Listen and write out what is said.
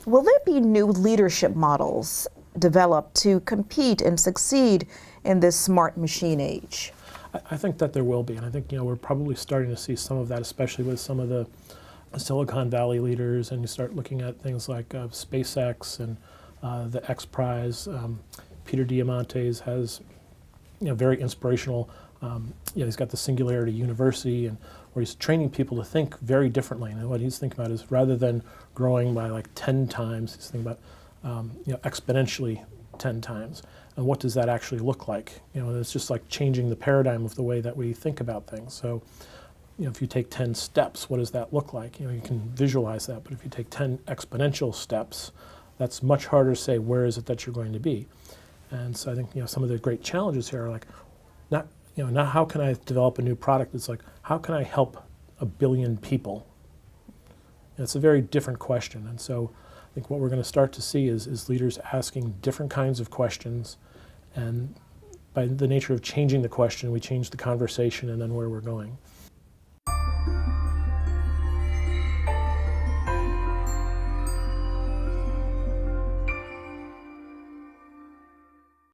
Will there be new leadership models developed to compete and succeed in this smart machine age? I think that there will be, and I think we're probably starting to see some of that, especially with some of the Silicon Valley leaders, and you start looking at things like SpaceX and the X Prize. Peter Diamandis has very inspirational. He's got the Singularity University, and where he's training people to think very differently. And what he's thinking about is rather than growing by like 10 times, he's thinking about exponentially 10 times. And what does that actually look like? It's just like changing the paradigm of the way that we think about things. So, if you take 10 steps, what does that look like? You can visualize that, but if you take 10 exponential steps, that's much harder to say where is it that you're going to be. And so I think some of the great challenges here are like, not how can I develop a new product? It's like, how can I help 1 billion people? And it's a very different question. And so I think what we're going to start to see is leaders asking different kinds of questions, and by the nature of changing the question, we change the conversation and then where we're going.